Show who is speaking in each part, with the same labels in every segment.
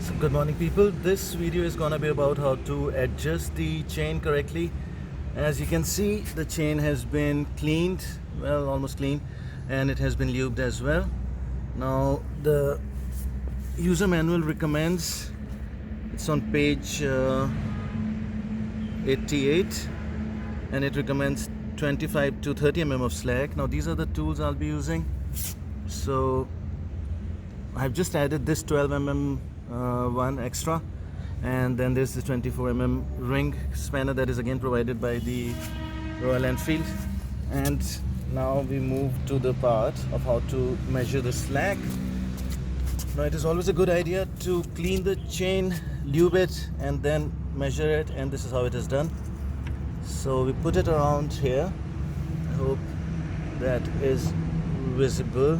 Speaker 1: So good morning people, this video is gonna be about how to adjust the chain correctly. As you can see, the chain has been cleaned, well, almost clean, and it has been lubed as well. Now the user manual recommends, it's on page 88, and it recommends 25 to 30 mm of slack. Now these are the tools I'll be using. So I've just added this 12 mm one extra, and then there's the 24 mm ring spanner that is again provided by the Royan Enfield. And now we move to the part of how to measure the slack. Now it is always a good idea to clean the chain, lube it, and then measure it, and this is how it is done. So we put it around here. I hope that is visible.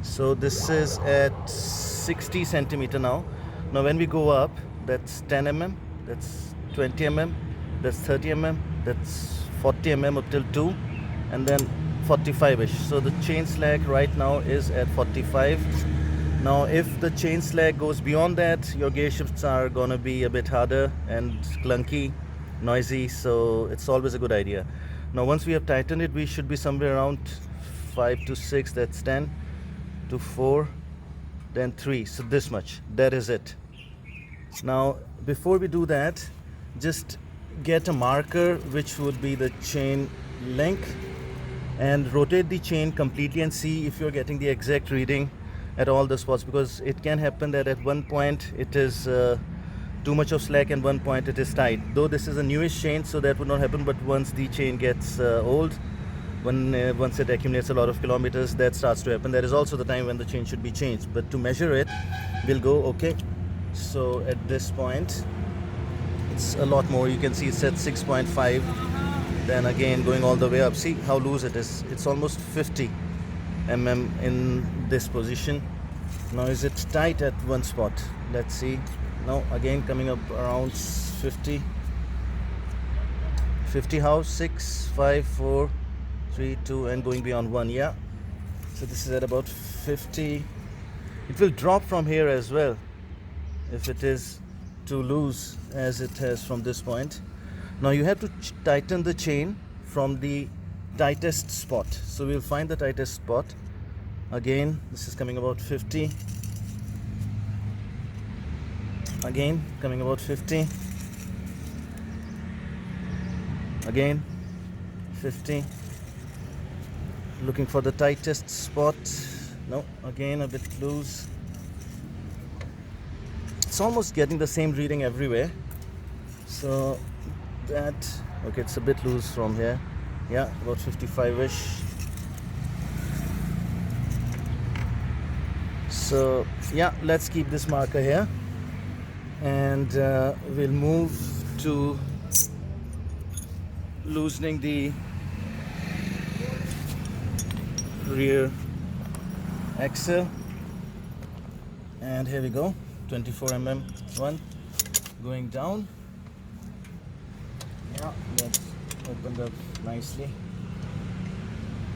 Speaker 1: So this is at 60 centimeter now. Now when we go up, that's 10 mm, that's 20 mm, that's 30 mm, that's 40 mm up till 2, and then 45ish. So the chain slack right now is at 45. Now if the chain slack goes beyond that, your gear shifts are gonna be a bit harder and clunky, noisy, so it's always a good idea. Now once we have tightened it, we should be somewhere around 5 to 6, that's 10 to 4, then 3, so this much, that is it. Now before we do that, just get a marker which would be the chain length and rotate the chain completely and see if you're getting the exact reading at all the spots, because it can happen that at one point it is too much of slack and one point it is tight. Though this is a newish chain, so that would not happen, but once the chain gets old, once it accumulates a lot of kilometers, that starts to happen. That is also the time when the chain should be changed. But to measure it, we'll go, okay, so at this point it's a lot more. You can see it's at 6.5, then again going all the way up. See how loose it is. It's almost 50 mm in this position. Now is it tight at one spot? Let's see. Now again coming up around 50. How? 6, 5, 4, 3, 2, and going beyond 1. Yeah, so this is at about 50. It will drop from here as well if it is too loose as it has from this point. Now you have to tighten the chain from the tightest spot, so we'll find the tightest spot. Again, this is coming about 50, again coming about 50, again 50, looking for the tightest spot. No, again a bit loose. It's almost getting the same reading everywhere, so that, okay, it's a bit loose from here. Yeah, about 55ish. So yeah, let's keep this marker here, and we'll move to loosening the rear axle. And here we go, 24 mm one going down. Yeah, that's opened up nicely.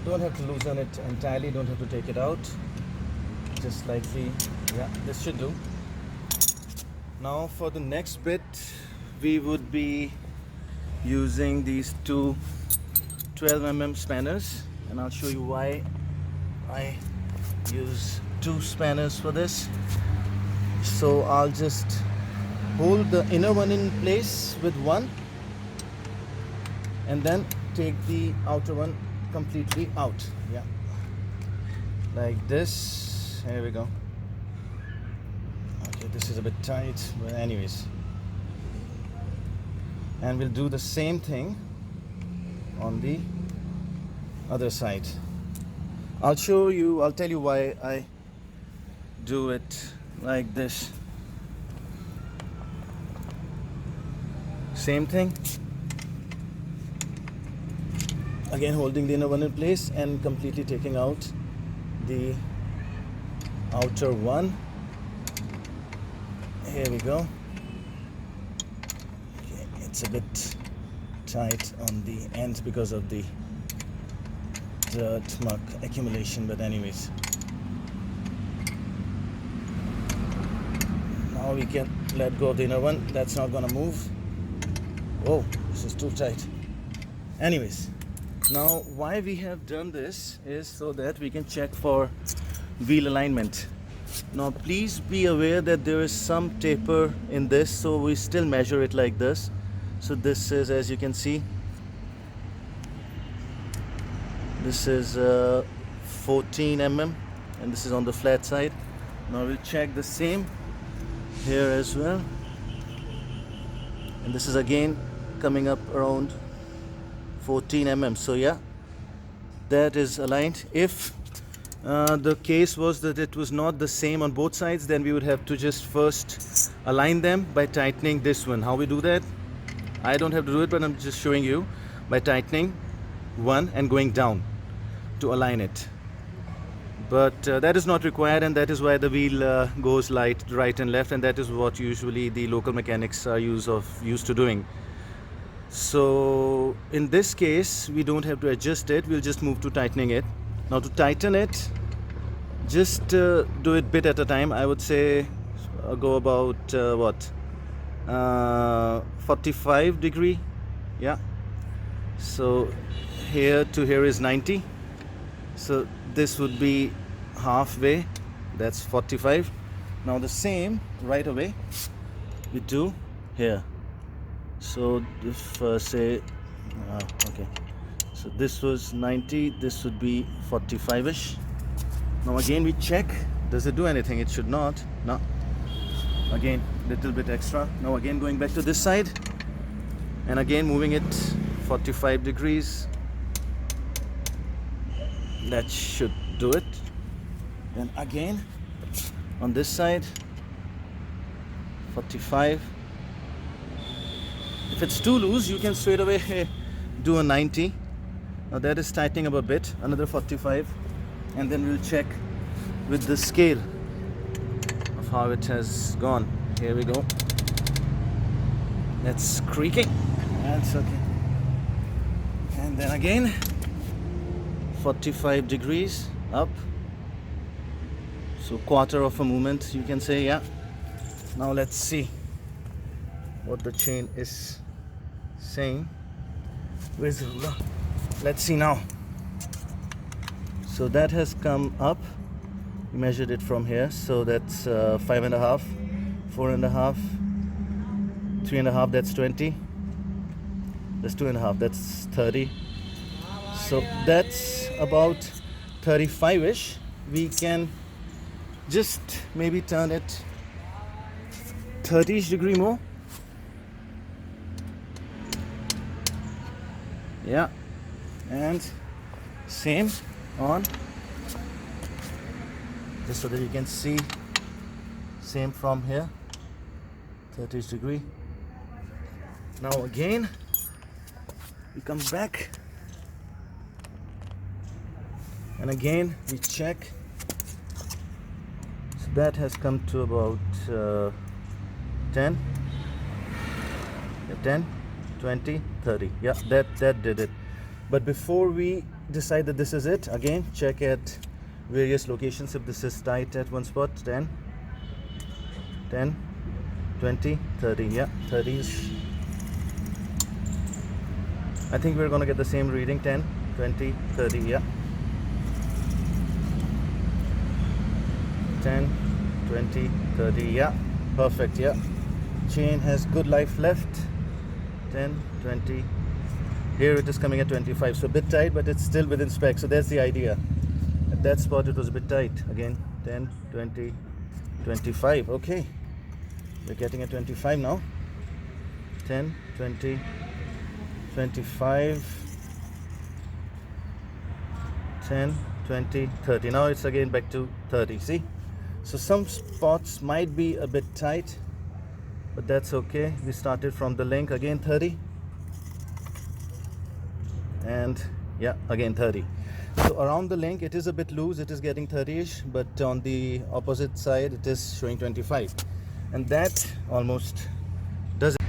Speaker 1: Don't have to loosen it entirely, don't have to take it out, just slightly. Yeah, this should do. Now for the next bit, we would be using these two 12 mm spanners, and I'll show you why I use two spanners for this. So I'll just hold the inner one in place with one, and then take the outer one completely out. Yeah, like this. Here we go. Okay, this is a bit tight, but anyways. And we'll do the same thing on the other side. I'll tell you why I do it like this. Same thing. Again, holding the inner one in place and completely taking out the outer one. Here we go. Okay, it's a bit tight on the end because of the dirt muck accumulation, but anyways. Now we can let go of the inner one. That's not gonna move. Oh, this is too tight. Anyways, now why we have done this is so that we can check for wheel alignment. Now please be aware that there is some taper in this, so we still measure it like this. So this is, as you can see, this is 14 mm, and this is on the flat side. Now we'll check the same here as well, and this is again coming up around 14 mm. So yeah, that is aligned. If the case was that it was not the same on both sides, then we would have to just first align them by tightening this one. How we do that? I don't have to do it, but I'm just showing you by tightening one and going down to align it. But that is not required, and that is why the wheel goes right and left, and that is what usually the local mechanics are used to doing. So in this case we don't have to adjust it, we'll just move to tightening it. Now to tighten it, just do it bit at a time. I would say go about 45 degree. Yeah, so here to here is 90, so this would be halfway, that's 45. Now the same right away we do here. So if say okay, so this was 90, this would be 45ish. Now again we check, does it do anything? It should not. No, again little bit extra. Now again going back to this side and again moving it 45 degrees. That should do it. Then again on this side 45. If it's too loose, you can straight away do a 90. Now that is tightening up a bit, another 45, and then we'll check with the scale of how it has gone. Here we go. That's creaking. That's okay. And then again 45 degrees up. So quarter of a movement, you can say. Yeah. Now let's see what the chain is saying. Where's the ruler? Let's see now. So that has come up. We measured it from here. So that's 5.5, 4.5, 3.5. That's 20. That's 2.5. That's 30. So that's about 35ish. We can just maybe turn it 30ish degree more. Yeah, and same on, just so that you can see, same from here, 30 degree. Now again we come back and again we check. So that has come to about 10, 20, 30. Yeah, that did it. But before we decide that this is it, again check at various locations. If this is tight at one spot, 10, 20, 30. Yeah, 30s. I think we're gonna get the same reading. 10, 20, 30. Yeah, 10, 20, 30. Yeah, perfect. Yeah, chain has good life left. 10, 20. Here it is coming at 25, so a bit tight, but it's still within spec. So that's the idea. At that spot it was a bit tight. Again 10, 20, 25. Okay, we're getting at 25 now. 10, 20, 25, 10, 20, 30. Now it's again back to 30. See, so some spots might be a bit tight, but that's okay. We started from the link. Again 30, and yeah, again 30. So around the link it is a bit loose, it is getting 30ish, but on the opposite side it is showing 25, and that almost does it.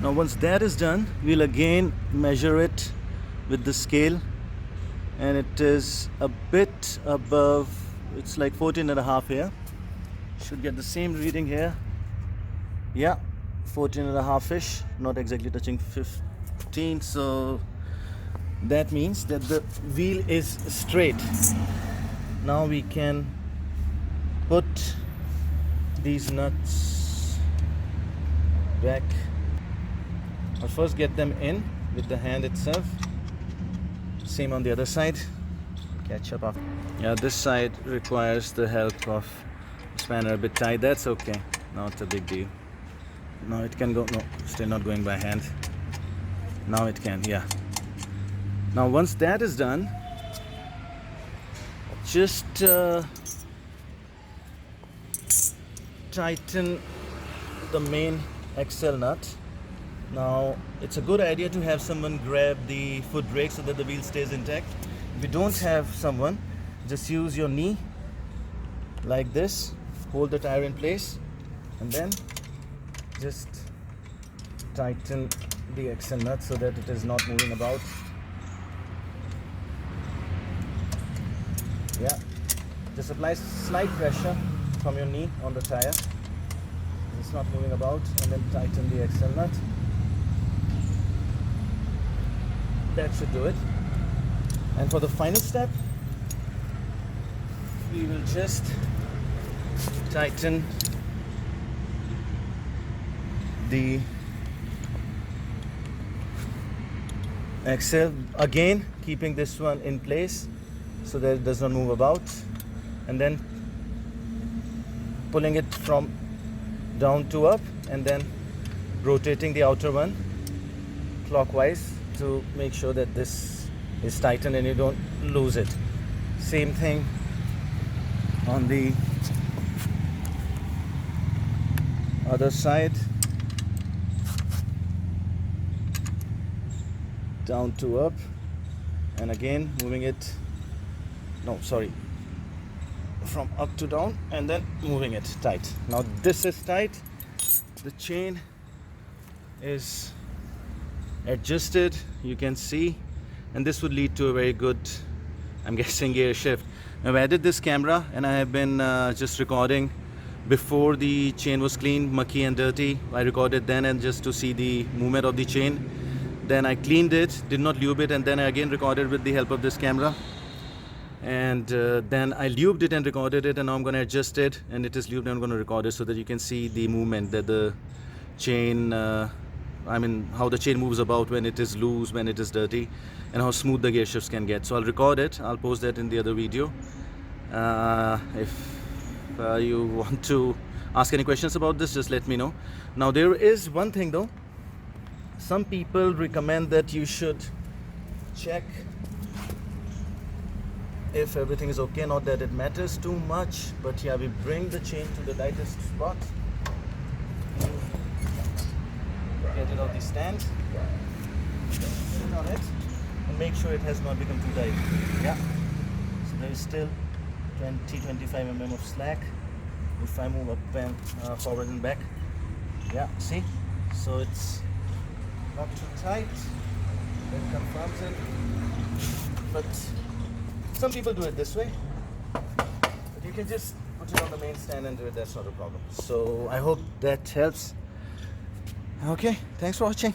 Speaker 1: Now once that is done, we'll again measure it with the scale, and it is a bit above, it's like 14.5 here. Should get the same reading here. Yeah, 14 and a half ish, not exactly touching 15, so that means that the wheel is straight. Now we can put these nuts back. I'll first get them in with the hand itself. Same on the other side. Catch up after. Yeah, this side requires the help of spanner a bit tight. That's okay, not a big deal. Now it can go. No, still not going by hand. Now it can, yeah. Now once that is done, just tighten the main axle nut. Now it's a good idea to have someone grab the foot brake so that the wheel stays intact. If you don't have someone, just use your knee like this, hold the tire in place, and then just tighten the axle nut so that it is not moving about. Yeah, just apply slight pressure from your knee on the tire. It's not moving about, and then tighten the axle nut. That should do it. And for the final step, we will just tighten the axle, again keeping this one in place so that it does not move about, and then pulling it from down to up, and then rotating the outer one clockwise to make sure that this is tightened and you don't lose it. Same thing on the other side, down to up, and again moving it, no sorry, from up to down, and then moving it tight. Now this is tight, the chain is adjusted, you can see, and this would lead to a very good, I'm guessing, gear shift. I've added this camera and I have been just recording before the chain was clean, mucky and dirty. I recorded then, and just to see the movement of the chain. Then I cleaned it, did not lube it, and then I again recorded with the help of this camera. And then I lubed it and recorded it, and now I'm going to adjust it, and it is lubed and I'm going to record it so that you can see the movement that the chain, how the chain moves about when it is loose, when it is dirty, and how smooth the gear shifts can get. So I'll record it, I'll post that in the other video. If you want to ask any questions about this, just let me know. Now there is one thing though, some people recommend that you should check if everything is okay. Not that it matters too much, but yeah, we bring the chain to the tightest spot, get it off the stand, sit on it, and make sure it has not become too tight. Yeah, so there is still 20-25 mm of slack if I move up and forward and back. Yeah, see, so it's not too tight, that confirms it. But some people do it this way, but you can just put it on the main stand and do it, that's not a problem. So I hope that helps. Okay, thanks for watching.